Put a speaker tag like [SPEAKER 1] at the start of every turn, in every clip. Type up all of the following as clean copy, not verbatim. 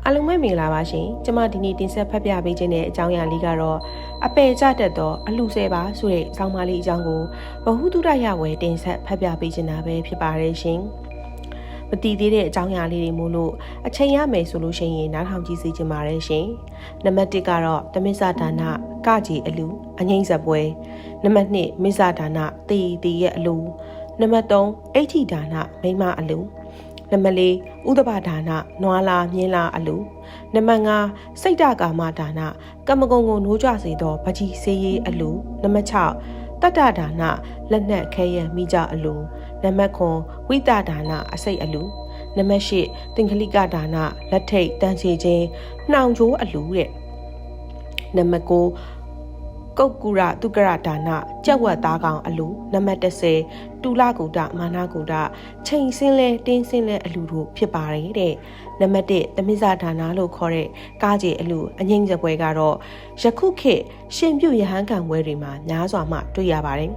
[SPEAKER 1] အားလုံးပဲမင်္ဂလာပါရှင်။ကျွန်မဒီနေ့တင်ဆက်ဖတ်ပြပေးခြင်းတဲ့အကြောင်းအရာလေးကတော့အပယ်ကျတတ်သောအလှဆဲပါဆိုတဲ့ဆောင်းပါးလေးအကြောင်းကိုဗဟုသုတရဝယ်တင်ဆက်ဖတ်ပြပေးခြင်းတာပဲဖြစ်ပါတယ်ရှင်။မတည်သေးတဲ့အကြောင်းအရာလေးတွေမို့လို့အချိန်ရမယ်ဆိုလို့ရှိရင်နားထောင်ကြည့်စေချင်ပါတယ်ရှင်။နံပါတ်1ကတော့တမစ္ဆဒါနကကြီးအလူအငိမ့်ဆက်ပွဲနံပါတ်2မစ္ဆဒါနတီရဲ့အလူနံပါတ်3အဋ္ဌိဒါနမိမအလူနံပါတ်4ဥဒ္ဓဘာဒါနနွားလာမြင်းလာအလူနံပါတ်5စိတ်တကာမဒါနကမ္မကုံကိုနိုးကြစေသောဗကြီးစေးရေးအလူနံပါတ်6တတ္တဒါနလက်နက်ခဲရန်မိကြအလူနံပါတ်9ဝိတဒါနအစိတ်အလူနံပါတ်8သင်္ကလိကဒါနလက်ထိတ်တန်းချေခြင်းနှောင်ချိုးအလူတဲ့နံပါတ်9ကုတ်ကုရတုကရဒါနကြက်ဝက်သားကောင်အလူနံပါတ်10တူလကုဒမာနကုဒချိန်စင်းလဲတင်းစင်းလဲအလူတို့ဖြစ်ပါတယ်တဲ့နံပါတ်1သမစ္ဆဒါနလို့ခေါ်တဲ့ကားကြီးအလူအငိမ့်စပွဲကတော့ယခုခေတ်ရှင်ပြုတ်ရဟန်းခံပွဲတွေမှာများစွာမှတွေ့ရပါတယ်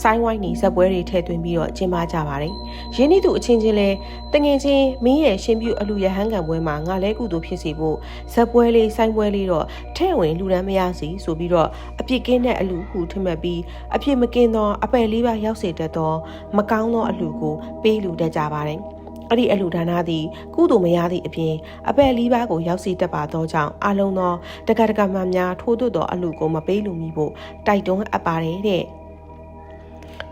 [SPEAKER 1] ဆိုင်းဝိုင်းနေဇက်ပွဲတွေထည့်သွင်းပြီးတော့ကျင်းပကြပါတယ်။ရင်းနှီးသူအချင်းချင်းလဲတငယ်ချင်းမင်းရဲ့ရှင်ပြုအလူရဟန်းခံပွဲမှာငါလဲကုသိုလ်ဖြစ်စီဖို့ဇက်ပွဲလေးဆိုင်းပွဲလေးတော့ထဲ့ဝင်လူတန်းမရစီဆိုပြီးတော့အပြစ်ကင်းတဲ့အလူဟုထမှတ်ပြီးအပြစ်မကင်းသောအပယ်လေးပါရောက်စေတတ်သောမကောင်းသောအလူကိုပေးလူတတ်ကြပါတယ်။အဲ့ဒီအလူဒါနသည်ကုသိုလ်မရသည့်အပြင်အပယ်လေးပါးကိုရောက်စေတတ်ပါသောကြောင့်အလုံးသောတက္ကသမှများထိုးသွတ်သောအလူကိုမပေးလူမီဖို့တိုက်တွန်းအပ်ပါတယ်တဲ့။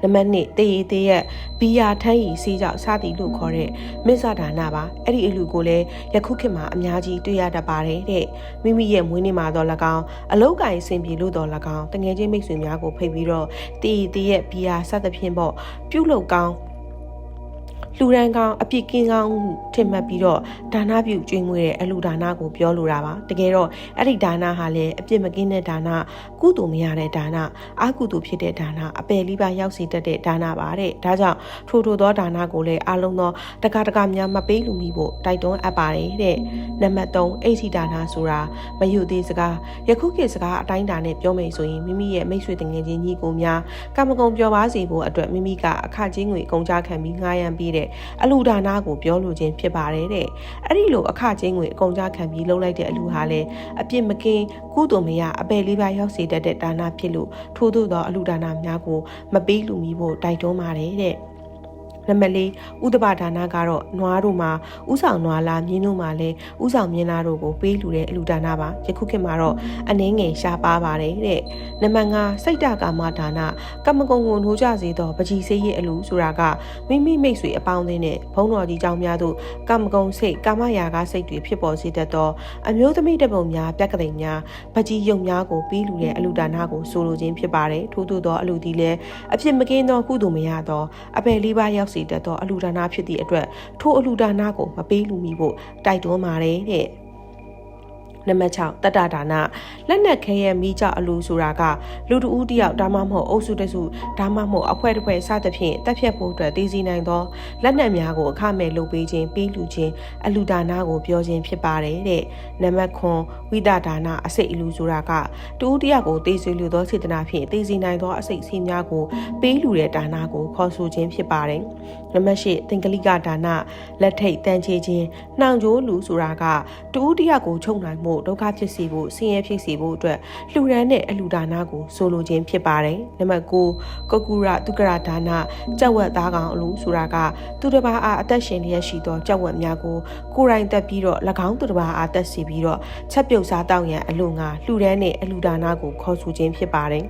[SPEAKER 1] နံပါတ်2တေးသေးရဲ့ဘီယာထန်းရီစီးကြောင့်စသည်လို့ခေါ်တဲ့မစ္ဆဒါနပါအဲ့ဒီအလူကိုလည်းယခုခေတ်မှာအများကြီးတွေ့ရတတ်ပါတယ်တဲ့မိမိရဲ့မွေးနေ့မှာတော့၎င်းအလုတ်ကင်ဆင်ပြေလို့တော့၎င်းတငယ်ချင်းမိတ်ဆွေများကိုဖိတ်ပြီးတော့တေးသေးရဲ့ဘီယာစသဖြင့်ပေါ့ပြုလုပ်ကောင်းလူရန်ကောင်းအပြစ်ကင်းကောင်းထင်မှတ်ပြီးတော့ဒါနပြုကျွေးမွေးတဲ့အလူဒါနကိုပြောလိုတာပါတကယ်တော့အဲ့ဒီဒါနဟာလည်းအပြစ်မကင်းတဲ့ဒါနကုသိုလ်မရတဲ့ဒါနအကုသိုလ်ဖြစ်တဲ့ဒါနအပယ်လေးပါရောက်စေတတ်တဲ့ဒါနပါတဲ့ဒါကြောင့်ထိုသောဒါနကိုလည်းအလုံးသောတက္ကများမပေးလူမိဖို့တိုက်တွန်းအပ်ပါတယ်တဲ့နံပါတ်3အဋ္ဌိဒါနဆိုတာမယုသေးစကားယခုခေတ်စကားအတိုင်းဒါနဲ့ပြောမယ်ဆိုရင်မိမိရဲ့မိတ်ဆွေတငယ်ချင်းညီကိုများကမ္မကုံပြောပါစေဖို့အတွက်မိမိကအခကြေးငွေအကုန်ကြခံပြီးငှားရမ်းပြီးတဲ့အလူဒါနကိုပြောလိုခြင်းဖြစ်ပါတယ်တဲ့အဲ့ဒီလိုအခချင်းငွေအကုန်ကြခံပြီးလှုပ်လိုက်တဲ့အလူဟာလည်းအပြစ်မကင်းကုသိုလ်မရအပယ်လေးပါးရောက်စေတတ်တဲ့ဒါနဖြစ်လို့ထို့သောအလူဒါနများကိုမပေးလူမီဖို့တိုက်တွန်းပါတယ်တဲ့နံပါတ်4ဥဒ္ဓဘာဒါနကတော့နွားတို့မှာဥဆောင်နွားလားမြင်းတို့မှာလည်းဥဆောင်မြင်းလားတို့ကိုပေးလူတဲ့အလူဒါနပါယခုခေတ်မှာတော့အနှင်းငယ်ရှားပါပါတယ်တဲ့နံပါတ်5စိတ်တကာမဒါနကမ္မကုံကိုနှိုးကြစေသောပကြီးစေးရဲ့အလူဆိုတာကမိမိမိတ်ဆွေအပေါင်းအသင်းနဲ့ဘုန်းတော်ကြီးเจ้าများတို့ကမ္မကုံစိတ်ကာမရာဂစိတ်တွေဖြစ်ပေါ်စေတတ်သောအမျိုးသမီးတပုံများပြက်ကလေးများပကြီးယုံများကိုပေးလူတဲ့အလူဒါနကိုဆိုလိုခြင်းဖြစ်ပါတယ်ထို့သောအလူဒီလည်းအဖြစ်မကင်းသောကုသိုလ်မရသောအပယ်လေးပါးရောက်စေတတ်သောအလူဒါနဖြစ်သည့်အတွက်ထိုအလူဒါနကိုမပေးလူမီဖို့တိုက်တွန်းပါတယ်တဲ့နံပါတ်6တတ္တဒါနလက်နက်ခဲရဲ့မိကြအလူဆိုတာကလူတဦးတယောက်ဒါမှမဟုတ်အုပ်စုတစုဒါမှမဟုတ်အဖွဲ့တစ်ဖွဲ့စသဖြင့်တက်ဖြတ်ဖို့အတွက်တည်စီနိုင်သောလက်နက်များကိုအခမဲ့လုပ်ပေးခြင်းပေးလူခြင်းအလူဒါနကိုပြောခြင်းဖြစ်ပါတယ်တဲ့နံပါတ်9ဝိတဒါနအစိတ်အလူဆိုတာကတဦးတယောက်ကိုတည်စီလူသောစေတနာဖြင့်တည်စီနိုင်သောအစိတ်စီးများကိုပေးလူတဲ့ဒါနကိုခေါ်ဆိုခြင်းဖြစ်ပါတယ်နံပါတ်10သင်္ကလိကဒါနလက်ထိတ်တန်းချေခြင်းနှောင်ကြိုးလူဆိုတာကတဦးတယောက်ကိုချုပ်နိုင်မှုဒုက္ခဖြစ်စေဖို့ဆင်းရဲဖြစ်စေဖို့အတွက်လှူဒန်းတဲ့အလူဒါနကိုဆိုလိုခြင်းဖြစ်ပါတယ်နံပါတ်9ကုတ်ကုရတုကရဒါနကြက်ဝက်သားကောင်အလူဆိုတာကသူတစ်ပါးအားအသက်ရှင်လျက်ရှိသောကြက်ဝက်များကိုကိုယ်တိုင်တက်ပြီးတော့၎င်းသူတစ်ပါးအားတက်စီပြီးတော့ချက်ပြုတ်စားတောက်ရန်အလို့ငါလှူဒန်းတဲ့အလူဒါနကိုခေါ်ဆိုခြင်းဖြစ်ပါတယ်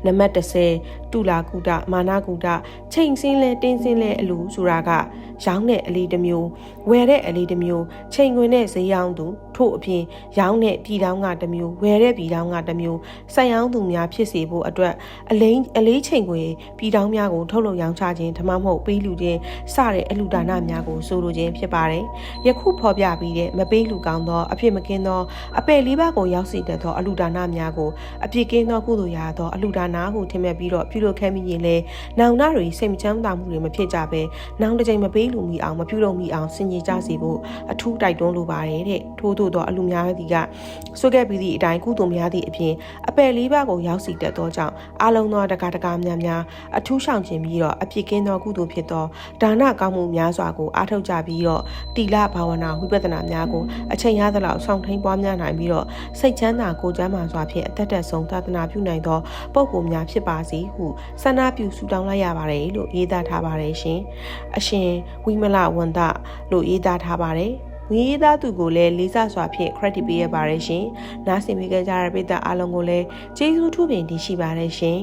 [SPEAKER 1] နံပါတ်10တူလာကုဒမာနကုဒချိန်စင်းလဲတင်းစင်းလဲအလူဆိုတာကရောင်းတဲ့အလေးတစ်မျိုးဝယ်တဲ့အလေးတစ်မျိုးချိန်ခွင်တဲ့ဈေးရောင်းသူထို့အပြင်ရောင်းတဲ့ပြည်တောင်းကတစ်မျိုးဝယ်တဲ့ပြည်တောင်းကတစ်မျိုးဆိုင်ရောင်းသူများဖြစ်စေဖို့အတွက်အလေးချိန်ခွင်ပြည်တောင်းများကိုထုတ်လုပ်ရောင်းချခြင်းဓမ္မမဟုတ်ပေးလူခြင်းစတဲ့အလူဒါနများကိုဆိုလိုခြင်းဖြစ်ပါတယ်ယခုဖော်ပြပြီးတဲ့မပေးလူကောင်းသောအဖြစ်မကင်းသောအပယ်လေးပါးကိုရောက်စေတတ်သောအလူဒါနများကိုအပြစ်ကင်းသောကုသိုလ်ရသောအလူဒါန နာဟုထင်မြက်ပြီးတော့ပြုလုပ်ခဲ့မိရင်လေနောင်နာတွေစိတ်မချမ်းသာမှုတွေမဖြစ်ကြပဲနောင်တစ်ချိန်မပေးလူမိအောင်မပြုလုပ်မိအောင်စင်ကြီးကြစီဖို့အထူးတိုက်တွန်းလိုပါတယ်တဲ့ထို့သို့သောအလူများသည်ကဆွခဲ့ပြီးသည့်အတိုင်းကုသိုလ်များသည့်အပြင်အပယ်လေးပါးကိုရောက်စီတတ်သောကြောင့်အလုံးသောတကားများအထူးဆောင်ခြင်းပြီးတော့အပြစ်ကင်းသောကုသိုလ်ဖြစ်သောဒါနကောင်းမှုများစွာကိုအားထုတ်ကြပြီးတော့တိလဘာဝနာဝိပဿနာများကိုအချိန်ရသလောက်ဆောင်ထိန်ပွားများနိုင်ပြီးတော့စိတ်ချမ်းသာကိုယ်ကျန်းမာစွာဖြင့်အသက်သက်ဆုံးသာသနာပြုနိုင်သောပုဂ္ဂိုလ်များဖြစ်ပါစေဟုဆန္ဒပြုဆုတောင်းလိုက်ရပါတယ်လို့ရေးသားထားပါတယ်ရှင်အရှင်ဝိမလဝန္တလို့ရေးသားထားပါတယ်ငွေရေးသားသူကိုလည်းလေးစားစွာဖြင့် credit ပေးရပါတယ်ရှင်နားဆင်ပေးကြတဲ့ပရိသတ်အားလုံးကိုလည်းကျေးဇူးထူးပင်တင်ရှိပါတယ်ရှင်